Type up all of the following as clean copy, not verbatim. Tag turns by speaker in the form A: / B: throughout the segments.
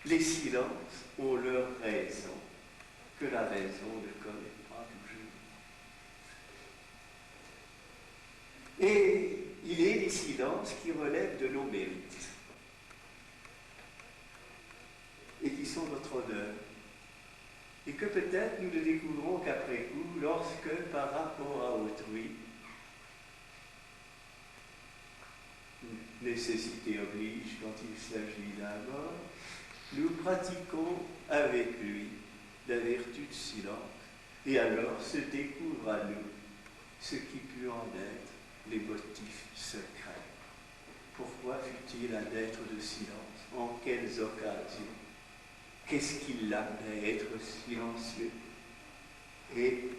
A: Les silences ont leur raison, que la raison ne connaît pas toujours. Et il est des silences qui relèvent de nos mérites et qui sont notre honneur. Et que peut-être nous ne découvrons qu'après coup, lorsque, par rapport à autrui, nécessité oblige quand il s'agit d'un mort, nous pratiquons avec lui la vertu de silence. Et alors se découvre à nous ce qui put en être les motifs secrets. Pourquoi fut-il un être de silence? En quelles occasions? Qu'est-ce qui l'amenait à être silencieux? Et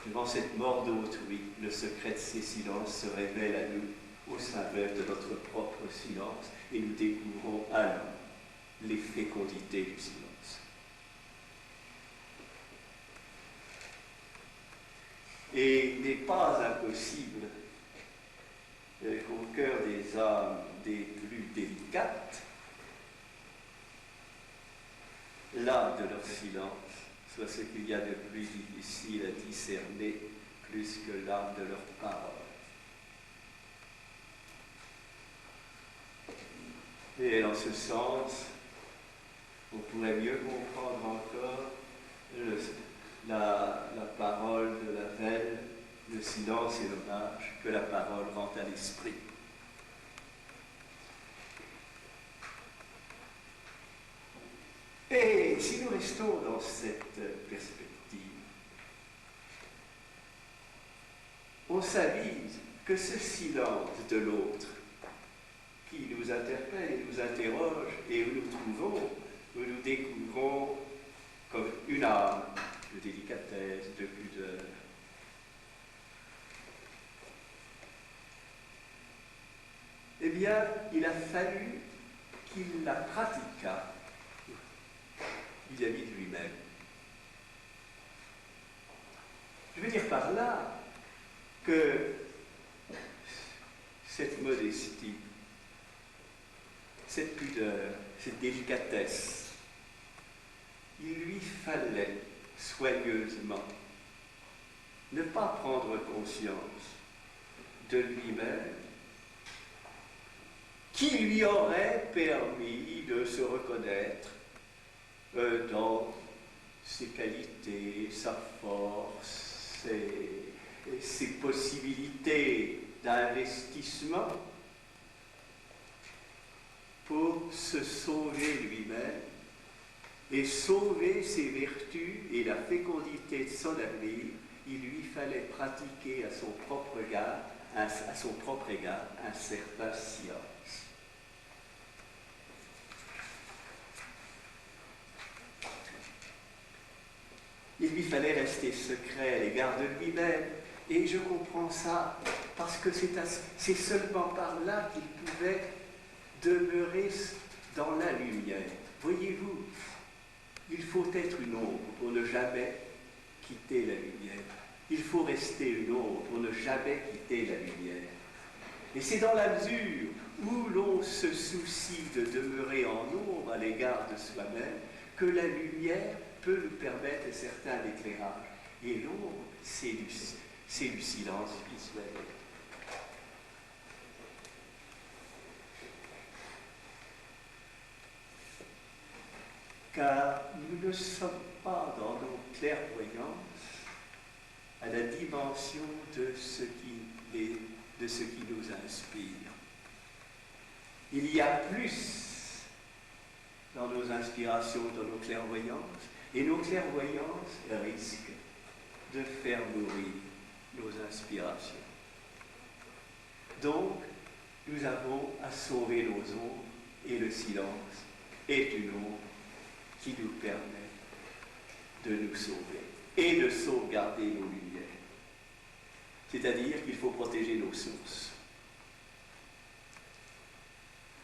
A: devant cette mort d'autrui, le secret de ces silences se révèle à nous au sein même de notre propre silence, et nous découvrons alors les fécondités du silence. Et il n'est pas impossible qu'au cœur des âmes des plus délicates, l'âme de leur silence soit ce qu'il y a de plus difficile à discerner, plus que l'âme de leur parole. Et en ce sens, on pourrait mieux comprendre encore la parole de la veine, le silence et l'hommage que la parole rend à l'esprit. Et si nous restons dans cette perspective, on s'avise que ce silence de l'autre, qui nous interpelle et nous interroge, et où nous découvrons comme une âme de délicatesse, de pudeur. Eh bien, il a fallu qu'il la pratiquât vis-à-vis de lui-même. Je veux dire par là que cette modestie, cette pudeur, cette délicatesse, il lui fallait soigneusement ne pas prendre conscience de lui-même qui lui aurait permis de se reconnaître dans ses qualités, sa force, ses possibilités d'investissement pour se sauver lui-même et sauver ses vertus et la fécondité de son avenir. Il lui fallait pratiquer à son propre égard un certain silence. Il lui fallait rester secret à l'égard de lui-même. Et je comprends ça parce que c'est seulement par là qu'il pouvait demeurer dans la lumière. Voyez-vous, il faut être une ombre pour ne jamais quitter la lumière. Il faut rester une ombre pour ne jamais quitter la lumière. Et c'est dans la mesure où l'on se soucie de demeurer en ombre à l'égard de soi-même que la lumière peut nous permettre un certain éclairage. Et l'ombre, c'est du silence visuel. Car nous ne sommes pas dans nos clairvoyances à la dimension de ce qui nous inspire. Il y a plus dans nos inspirations, dans nos clairvoyances, et nos clairvoyances risquent de faire mourir nos inspirations. Donc, nous avons à sauver nos ombres, et le silence est une ombre qui nous permet de nous sauver et de sauvegarder nos lumières. C'est-à-dire qu'il faut protéger nos sources.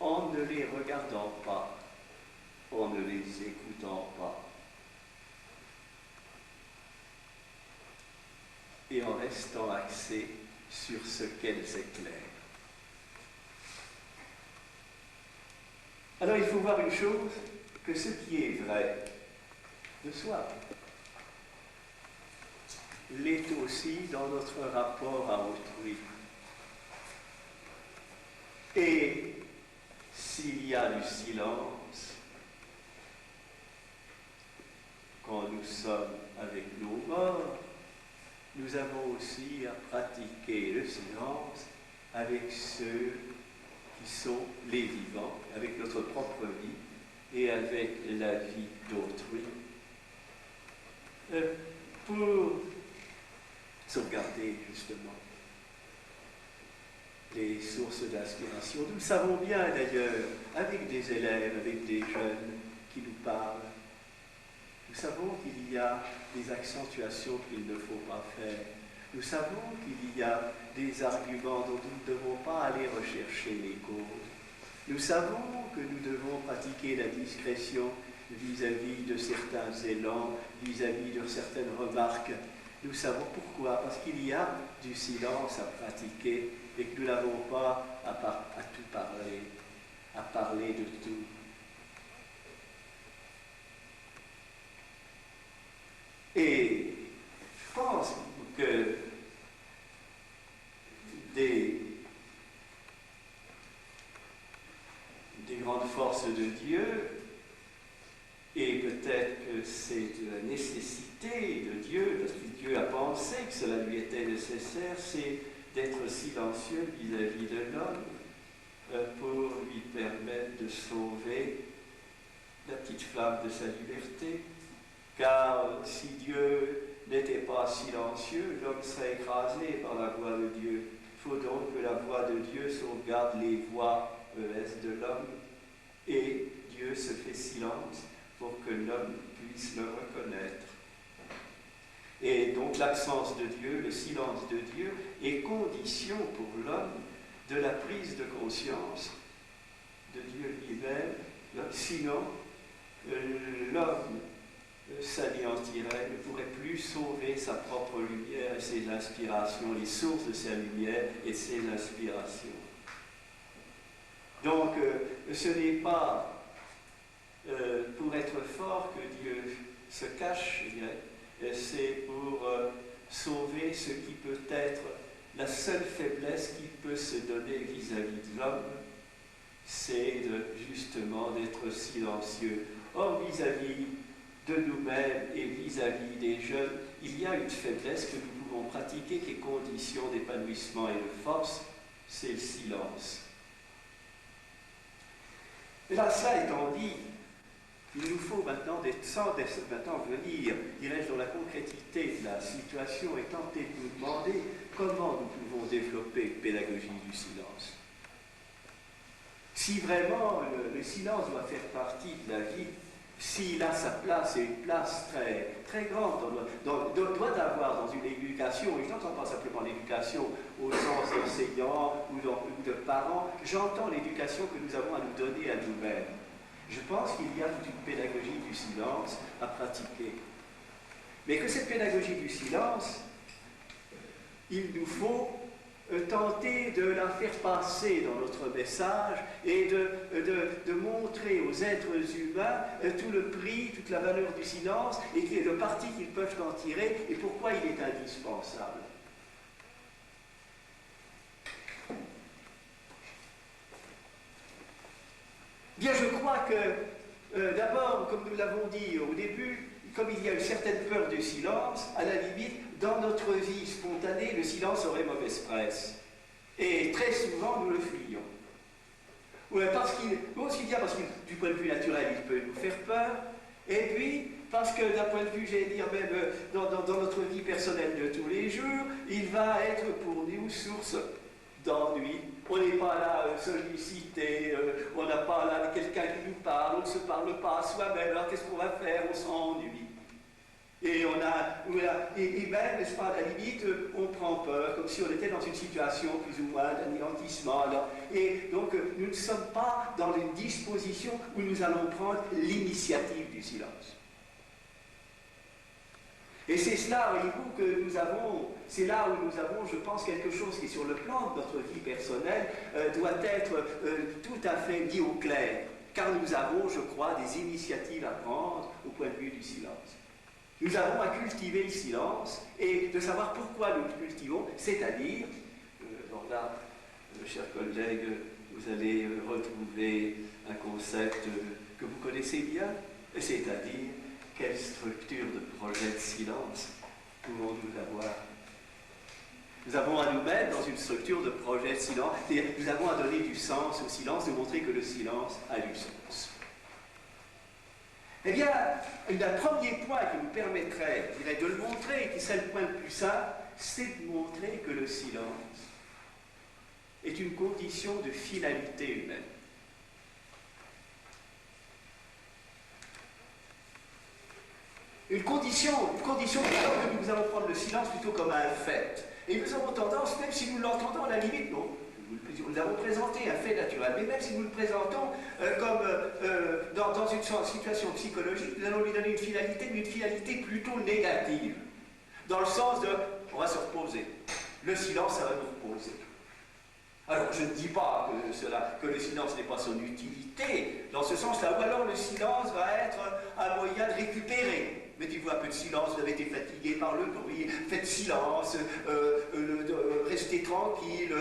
A: En ne les regardant pas, en ne les écoutant pas, et en restant axés sur ce qu'elles éclairent. Alors il faut voir une chose, que ce qui est vrai de soi l'est aussi dans notre rapport à autrui. Et s'il y a du silence, quand nous sommes avec nos morts, nous avons aussi à pratiquer le silence avec ceux qui sont les vivants, avec notre propre vie et avec la vie d'autrui, pour sauvegarder justement les sources d'inspiration. Nous le savons bien d'ailleurs, avec des élèves, avec des jeunes qui nous parlent. Nous savons qu'il y a des accentuations qu'il ne faut pas faire. Nous savons qu'il y a des arguments dont nous ne devons pas aller rechercher les causes. Nous savons que nous devons pratiquer la discrétion vis-à-vis de certains élans, vis-à-vis de certaines remarques. Nous savons pourquoi, parce qu'il y a du silence à pratiquer et que nous n'avons pas à tout parler, à parler de tout. Et je pense que des grandes forces de Dieu, et peut-être que c'est de la nécessité de Dieu, parce que Dieu a pensé que cela lui était nécessaire, c'est d'être silencieux vis-à-vis de l'homme pour lui permettre de sauver la petite flamme de sa liberté. Car si Dieu n'était pas silencieux, l'homme serait écrasé par la voix de Dieu. Il faut donc que la voix de Dieu sauvegarde les voix de l'homme, et Dieu se fait silence pour que l'homme puisse le reconnaître. Et donc l'absence de Dieu, le silence de Dieu, est condition pour l'homme de la prise de conscience de Dieu lui-même. Sinon, l'homme s'anéantirait, ne pourrait plus sauver sa propre lumière et ses inspirations, les sources de sa lumière et ses inspirations. Donc, ce n'est pas pour être fort que Dieu se cache, je dirais, c'est pour sauver ce qui peut être la seule faiblesse qui peut se donner vis-à-vis de l'homme, c'est justement d'être silencieux. Or, vis-à-vis de nous-mêmes et vis-à-vis des jeunes, il y a une faiblesse que nous pouvons pratiquer qui est condition d'épanouissement et de force, c'est le silence. Et là, cela étant dit, il nous faut maintenant venir, dirais-je, dans la concrétité de la situation et tenter de nous demander comment nous pouvons développer une pédagogie du silence. Si vraiment le silence doit faire partie de la vie, s'il a sa place et une place très, très grande, doit avoir dans une éducation, et je n'entends pas simplement l'éducation au sens d'enseignants ou de parents, j'entends l'éducation que nous avons à nous donner à nous-mêmes. Je pense qu'il y a toute une pédagogie du silence à pratiquer. Mais que cette pédagogie du silence, il nous faut tenter de la faire passer dans notre message et de montrer aux êtres humains tout le prix, toute la valeur du silence et le parti qu'ils peuvent en tirer et pourquoi il est indispensable. Bien, je crois que, d'abord, comme nous l'avons dit au début, comme il y a une certaine peur du silence, à la limite, dans notre vie spontanée, le silence aurait mauvaise presse. Et très souvent, nous le fuyons. Aussi bien parce que du point de vue naturel, il peut nous faire peur, et puis parce que d'un point de vue, j'allais dire, même dans notre vie personnelle de tous les jours, il va être pour nous source d'ennui. On n'est pas là sollicité, on n'a pas là quelqu'un qui nous parle, on ne se parle pas à soi-même, alors qu'est-ce qu'on va faire? On s'ennuie. Et même, n'est-ce pas, à la limite, on prend peur, comme si on était dans une situation plus ou moins d'anéantissement. Et donc, nous ne sommes pas dans une disposition où nous allons prendre l'initiative du silence. Et c'est cela, voyez-vous, que nous avons, c'est là où nous avons, je pense, quelque chose qui, sur le plan de notre vie personnelle, doit être tout à fait dit au clair. car nous avons, je crois, des initiatives à prendre au point de vue du silence. Nous avons à cultiver le silence et de savoir pourquoi nous le cultivons, c'est-à-dire, donc là, chers collègues, vous allez retrouver un concept que vous connaissez bien, c'est-à-dire quelle structure de projet de silence pouvons-nous avoir. Nous avons à nous mettre dans une structure de projet de silence, c'est-à-dire nous avons à donner du sens au silence, de montrer que le silence a du sens. Eh bien, un premier point qui nous permettrait, je dirais, de le montrer, qui serait le point le plus simple, c'est de montrer que le silence est une condition de finalité humaine. Une condition que nous allons prendre le silence plutôt comme un fait. Et nous avons tendance, même si nous l'entendons à la limite, non, nous avons présenté un fait naturel, mais même si nous le présentons comme dans une situation psychologique, nous allons lui donner une finalité, mais une finalité plutôt négative. Dans le sens de, on va se reposer. Le silence, ça va nous reposer. Alors, je ne dis pas que le silence n'est pas son utilité, dans ce sens-là, ou alors le silence va être un moyen de récupérer. Mettez-vous un peu de silence, vous avez été fatigué par le bruit, faites silence, restez tranquille,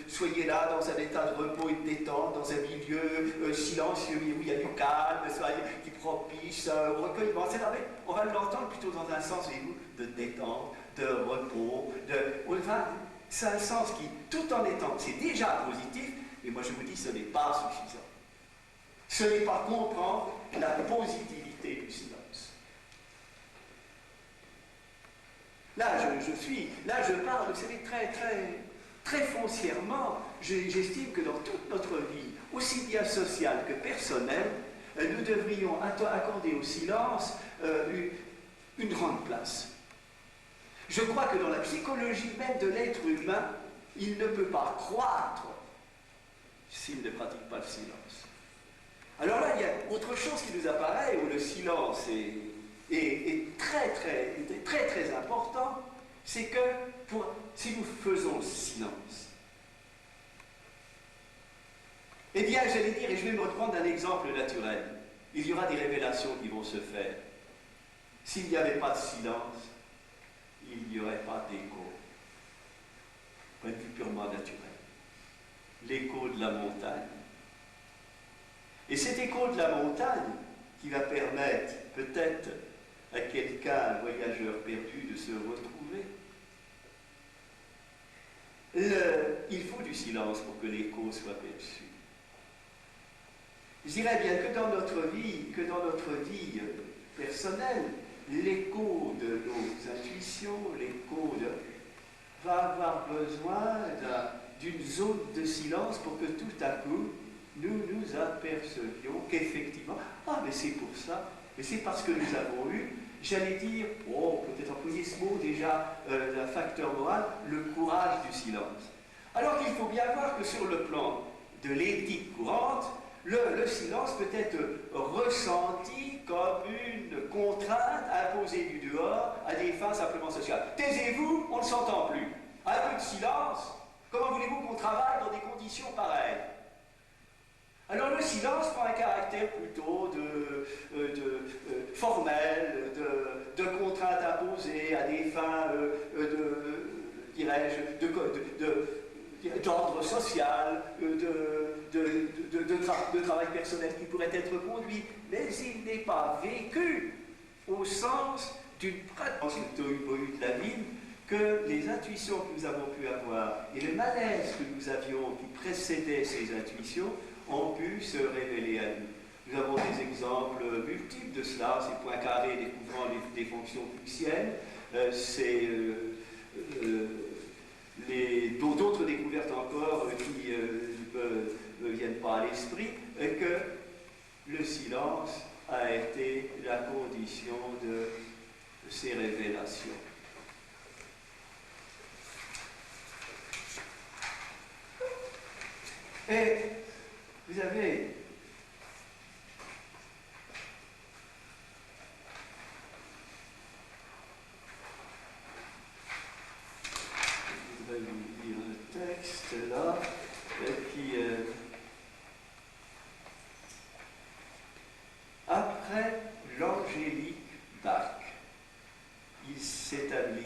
A: soyez là dans un état de repos et de détente, dans un milieu silencieux où il y a du calme, qui propice au recueillement. On va l'entendre plutôt dans un sens, voyez-vous, de détente, de repos, c'est un sens qui, tout en étant, c'est déjà positif, mais moi je vous dis, ce n'est pas suffisant. Ce n'est pas comprendre la positivité du silence. Là, je parle, vous savez, très foncièrement, j'estime que dans toute notre vie, aussi bien sociale que personnelle, nous devrions accorder au silence une grande place. Je crois que dans la psychologie même de l'être humain, il ne peut pas croître s'il ne pratique pas le silence. Alors là, il y a autre chose qui nous apparaît, où le silence est très important, c'est que si nous faisons silence, eh bien, j'allais dire, et je vais me reprendre un exemple naturel, il y aura des révélations qui vont se faire. S'il n'y avait pas de silence, il n'y aurait pas d'écho. Point de vue purement naturel. L'écho de la montagne. Et cet écho de la montagne qui va permettre peut-être à quelqu'un, un voyageur perdu, de se retrouver. Il faut du silence pour que l'écho soit perçu. Je dirais bien que dans notre vie personnelle, l'écho de nos intuitions, va avoir besoin d'une zone de silence pour que tout à coup, nous apercevions qu'effectivement, mais c'est pour ça, mais c'est parce que nous avons eu, j'allais dire, peut-être employer ce mot déjà, d'un facteur moral, le courage du silence. Alors qu'il faut bien voir que sur le plan de l'éthique courante, le silence peut être ressenti comme une contrainte imposée du dehors à des fins simplement sociales. Taisez-vous, on ne s'entend plus. Un peu de silence, comment voulez-vous qu'on travaille dans des conditions pareilles? Alors le silence prend un caractère plutôt formel, de contrainte imposée à des fins, d'ordre social, de travail personnel qui pourrait être conduit, mais il n'est pas vécu au sens d'une pratique de la vie, que les intuitions que nous avons pu avoir et le malaise que nous avions qui précédait ces intuitions ont pu se révéler à nous. Nous avons des exemples multiples de cela, c'est Poincaré découvrant des fonctions pulsiennes, d'autres découvertes encore qui ne viennent pas à l'esprit, que le silence a été la condition de ces révélations. Et vous avez je vais vous lire le texte là qui l'angélique Bach, il s'établit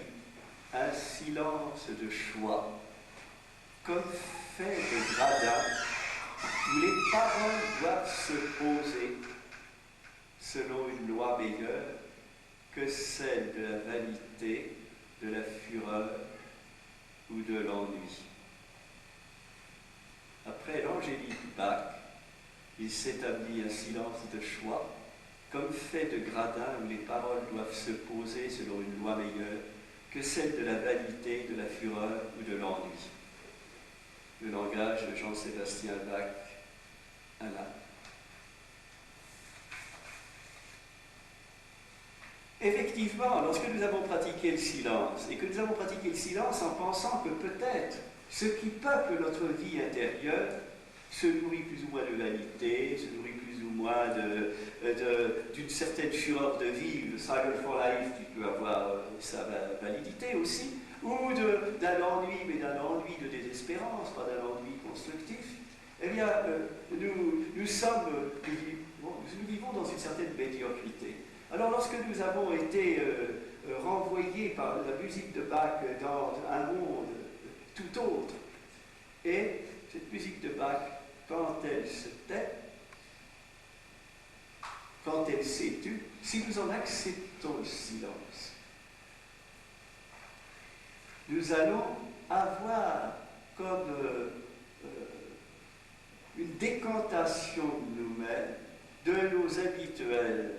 A: un silence de choix, comme fait de gradin, où les paroles doivent se poser selon une loi meilleure que celle de la vanité, de la fureur ou de l'ennui. Après l'angélique Bach, il s'établit un silence de choix, comme fait de gradin où les paroles doivent se poser selon une loi meilleure que celle de la vanité, de la fureur ou de l'ennui. Le langage de Jean-Sébastien Bach, Alain. Effectivement, lorsque nous avons pratiqué le silence, et que nous avons pratiqué le silence en pensant que peut-être ce qui peuple notre vie intérieure se nourrit plus ou moins de vanité, se nourrit plus ou moins d'une certaine fureur de vivre, le struggle for life qui peut avoir sa validité aussi, ou d'un ennui, mais d'un ennui de désespérance, pas d'un ennui constructif, eh bien, nous vivons dans une certaine médiocrité. Alors, lorsque nous avons été renvoyés par la musique de Bach dans un monde tout autre, et cette musique de Bach, quand elle se tait, quand elle s'est tue, si nous en acceptons le silence, nous allons avoir comme une décantation de nous-mêmes, de nos habituels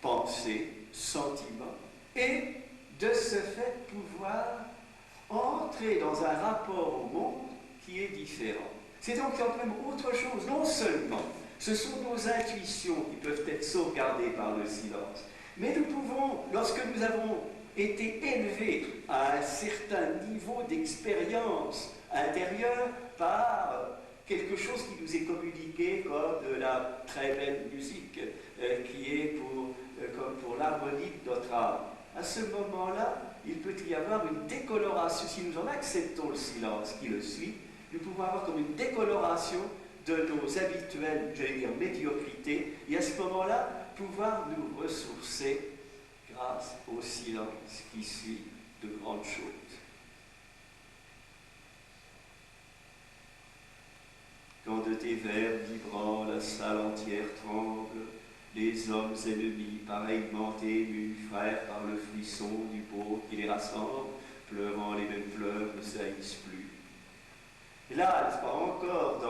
A: pensées, sentiments, et de ce fait pouvoir entrer dans un rapport au monde qui est différent. C'est donc quand même autre chose, non seulement ce sont nos intuitions qui peuvent être sauvegardées par le silence, mais nous pouvons, lorsque nous avons été élevés à un certain niveau d'expérience intérieure par quelque chose qui nous est communiqué comme de la très belle musique, qui est comme pour l'harmonie de notre âme. À ce moment-là, il peut y avoir une décoloration. Si nous en acceptons le silence qui le suit, nous pouvons avoir comme une décoloration de nos habituelles, j'allais dire, médiocrités, et à ce moment-là, pouvoir nous ressourcer grâce au silence qui suit de grandes choses. Quand de tes vers vibrants la salle entière tremble, les hommes ennemis, pareillement émus, frères par le frisson du beau qui les rassemble, pleurant les mêmes pleurs, ne saillissent plus. Et là, n'est-ce pas, encore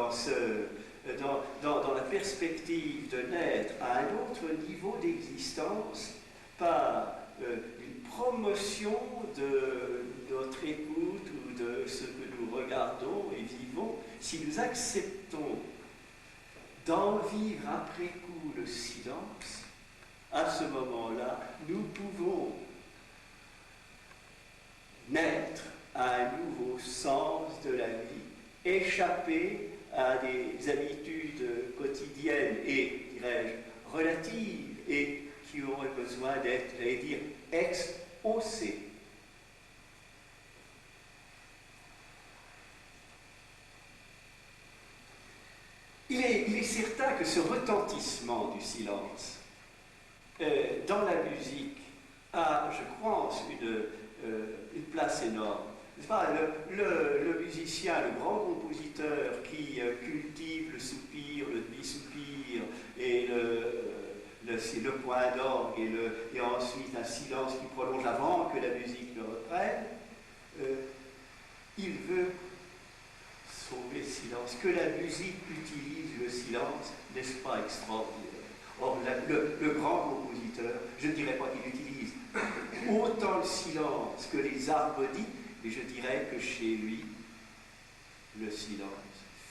A: dans la perspective de naître à un autre niveau d'existence par une promotion de notre écoute ou de ce que nous regardons et vivons, si nous acceptons d'en vivre après coup le silence, à ce moment-là, nous pouvons naître à un nouveau sens de la vie, échapper à des habitudes quotidiennes et, dirais-je, relatives et qui auraient besoin d'être, j'allais dire, exaucées. Il est certain que ce retentissement du silence dans la musique a, je pense, une place énorme. N'est-ce pas, le musicien, le grand compositeur qui cultive le soupir, le demi-soupir et le point d'orgue et ensuite un silence qui prolonge avant que la musique ne reprenne, il veut sauver le silence. Que la musique utilise le silence, n'est-ce pas extraordinaire? Or, le grand compositeur, je ne dirais pas qu'il utilise autant le silence que les harmonies, mais je dirais que chez lui, le silence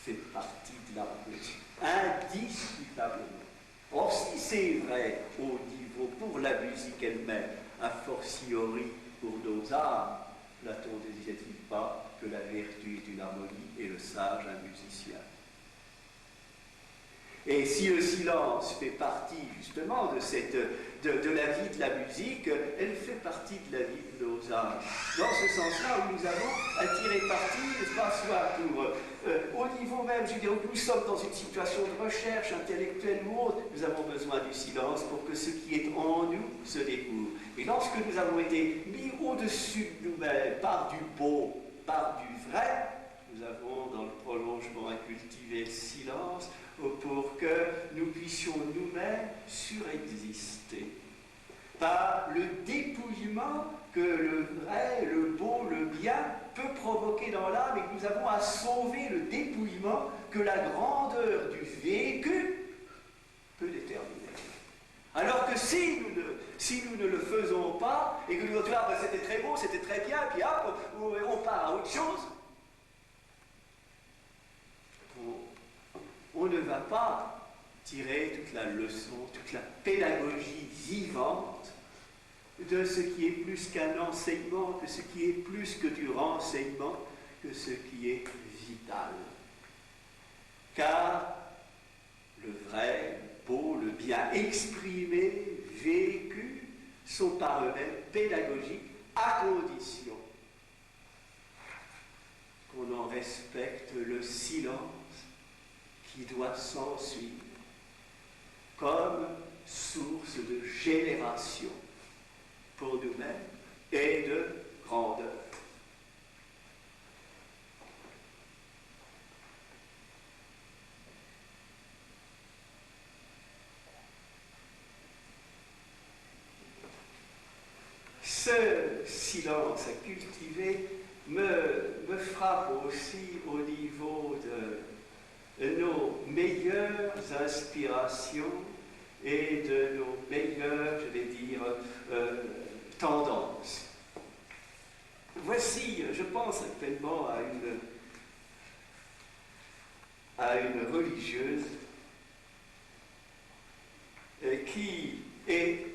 A: fait partie de l'harmonie, indiscutablement. Or, si c'est vrai au niveau pour la musique elle-même, a fortiori pour nos âmes, Platon ne disait-il pas que la vertu est une harmonie et le sage un musicien? Et si le silence fait partie justement de la vie de la musique, elle fait partie de la vie de nos âmes. Dans ce sens-là où nous avons à tirer parti, n'est-ce pas, soit au niveau même, je veux dire, où nous sommes dans une situation de recherche intellectuelle ou autre, nous avons besoin du silence pour que ce qui est en nous se découvre. Et lorsque nous avons été mis au-dessus de nous-mêmes par du beau, par du vrai, nous avons dans le prolongement à cultiver le silence pour que nous puissions nous-mêmes surexister. Par le dépouillement que le vrai, le beau, le bien peut provoquer dans l'âme et que nous avons à sauver le dépouillement que la grandeur du vécu peut déterminer. Alors que si nous ne le faisons pas et que nous disons « Ah ben c'était très beau, c'était très bien », puis hop, on part à autre chose, on ne va pas tirer toute la leçon, toute la pédagogie vivante de ce qui est plus qu'un enseignement, de ce qui est plus que du renseignement, que ce qui est vital. Car le vrai, le beau, le bien exprimé, vécu, sont par eux-mêmes pédagogiques à condition qu'on en respecte le silence qui doit s'ensuivre comme source de génération pour nous-mêmes et de grandeur. Ce silence à cultiver me frappe aussi au niveau de nos meilleures inspirations et de nos meilleures, je vais dire, tendances. Voici, je pense actuellement à une religieuse qui est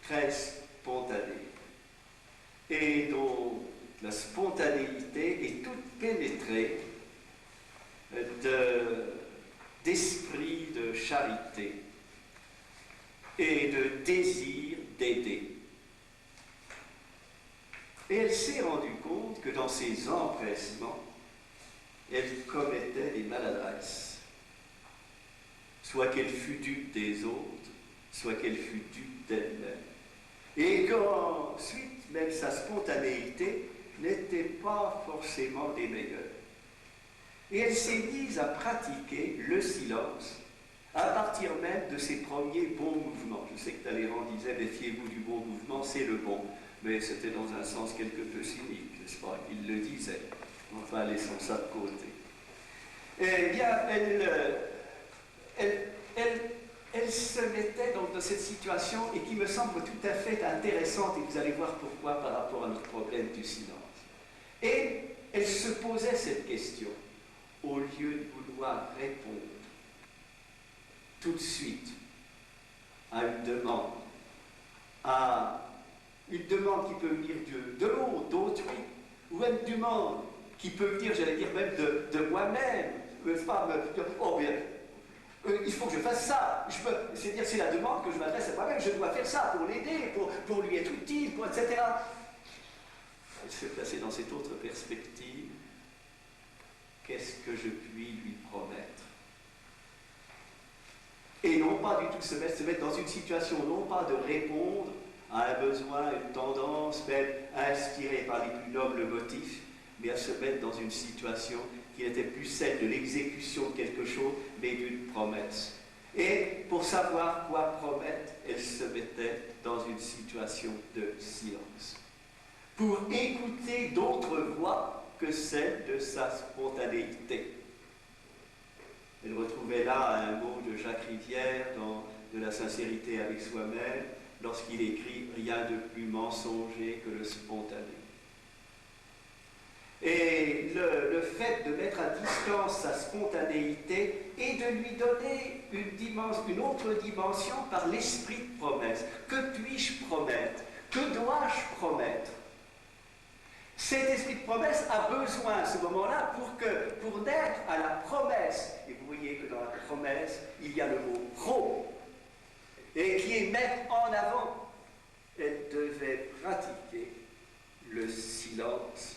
A: très spontanée et dont la spontanéité est toute pénétrée d'esprit de charité et de désir d'aider. Et elle s'est rendue compte que dans ses empressements, elle commettait des maladresses, soit qu'elle fût dupe des autres, soit qu'elle fût dupe d'elle-même. Et qu'ensuite, même sa spontanéité n'était pas forcément des meilleures. Et elle s'est mise à pratiquer le silence à partir même de ses premiers bons mouvements. Je sais que Talleyrand disait « Méfiez-vous du bon mouvement, c'est le bon ». Mais c'était dans un sens quelque peu cynique, n'est-ce pas? Il le disait. Enfin, laissons ça de côté. Eh bien, elle se mettait donc dans cette situation et qui me semble tout à fait intéressante, et vous allez voir pourquoi par rapport à notre problème du silence. Et elle se posait cette question, au lieu de vouloir répondre tout de suite à une demande qui peut venir de l'autre, d'autrui, ou une demande qui peut venir, j'allais dire même de moi-même, n'est-ce pas, oh bien, il faut que je fasse ça, c'est-à-dire c'est la demande que je m'adresse à moi-même, je dois faire ça pour l'aider, pour lui être utile, etc. Elle se placer dans cette autre perspective, qu'est-ce que je puis lui promettre? Et non pas du tout se mettre dans une situation, non pas de répondre à un besoin, une tendance, même inspirée par les plus nobles motifs, mais à se mettre dans une situation qui n'était plus celle de l'exécution de quelque chose, mais d'une promesse. Et pour savoir quoi promettre, elle se mettait dans une situation de silence. Pour écouter d'autres voix que celle de sa spontanéité. Elle retrouvait là un mot de Jacques Rivière dans De la sincérité avec soi-même, lorsqu'il écrit « Rien de plus mensonger que le spontané ». Et le fait de mettre à distance sa spontanéité et de lui donner une autre dimension par l'esprit de promesse. Que puis-je promettre? Que dois-je promettre? Cet esprit de promesse a besoin à ce moment-là pour naître à la promesse. Et vous voyez que dans la promesse, il y a le mot « pro » et qui est mettre en avant. Elle devait pratiquer le silence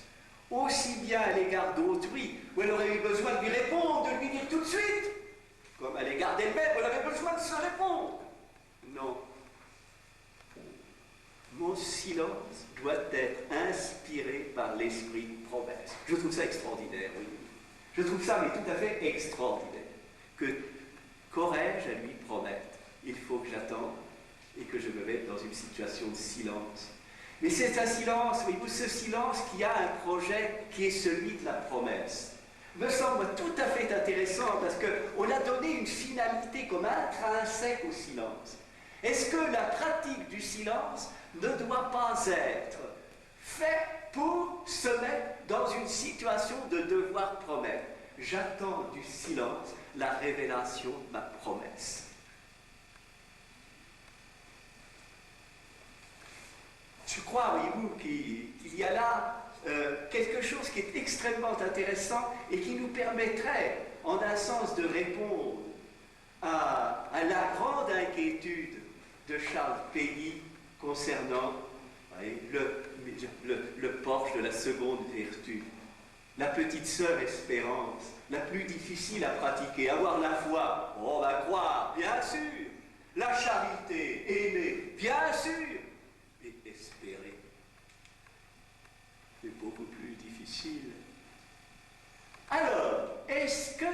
A: aussi bien à l'égard d'autrui, où elle aurait eu besoin de lui répondre, de lui dire tout de suite, comme à l'égard d'elle-même, où elle avait besoin de se répondre. Non. Mon silence doit être inspiré par l'esprit de promesse. Je trouve ça extraordinaire, oui. Je trouve ça, mais tout à fait extraordinaire. Qu'aurais-je à lui promettre? Il faut que j'attende et que je me mette dans une situation de silence. Mais c'est un silence, voyez-vous, ce silence qui a un projet qui est celui de la promesse. Me semble tout à fait intéressant parce qu'on a donné une finalité comme intrinsèque au silence. Est-ce que la pratique du silence ne doit pas être faite pour se mettre dans une situation de devoir promettre? J'attends du silence la révélation de ma promesse. Je crois, voyez-vous, qu'il y a là quelque chose qui est extrêmement intéressant et qui nous permettrait, en un sens, de répondre à la grande inquiétude de Charles Péguy concernant le porche de la seconde vertu. La petite sœur espérance, la plus difficile à pratiquer. Avoir la foi, on va croire, bien sûr. La charité, aimer, bien sûr. Et espérer, c'est beaucoup plus difficile. Alors, est-ce que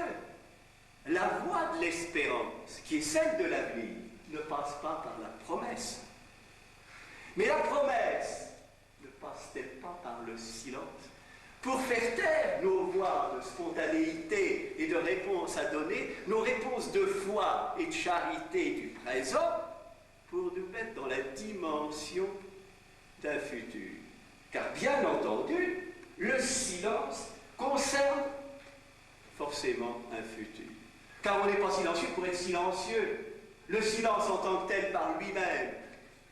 A: la voie de l'espérance, qui est celle de l'avenir, ne passe pas par la promesse? Mais la promesse ne passe-t-elle pas par le silence? Pour faire taire nos voix de spontanéité et de réponse à donner, nos réponses de foi et de charité du présent, pour nous mettre dans la dimension d'un futur. Car bien entendu, le silence concerne forcément un futur. Car on n'est pas silencieux pour être silencieux. Le silence en tant que tel par lui-même,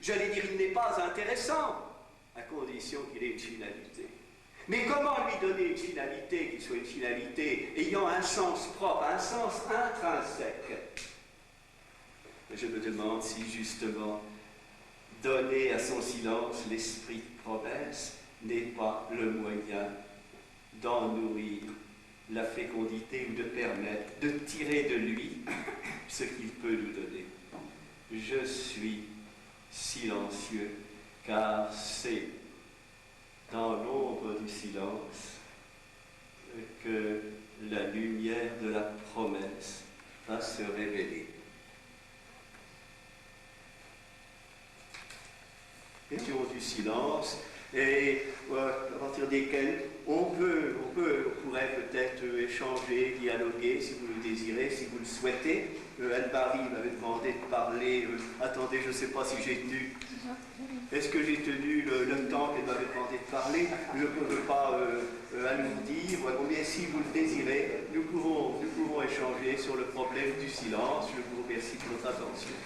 A: j'allais dire, il n'est pas intéressant, à condition qu'il ait une finalité. Mais comment lui donner une finalité qui soit une finalité ayant un sens propre, un sens intrinsèque? Je me demande si justement donner à son silence l'esprit de promesse n'est pas le moyen d'en nourrir la fécondité ou de permettre de tirer de lui ce qu'il peut nous donner. Je suis silencieux car c'est dans l'ombre du silence que la lumière de la promesse va se révéler. Questions du silence et à partir desquelles on pourrait peut-être échanger, dialoguer si vous le désirez, si vous le souhaitez. Anne-Marie m'avait demandé de parler. Attendez, je ne sais pas si j'ai tenu. Est-ce que j'ai tenu le temps qu'elle m'avait demandé de parler? Je ne peux pas alourdir, mais si vous le désirez, nous pouvons échanger sur le problème du silence. Je vous remercie de votre attention.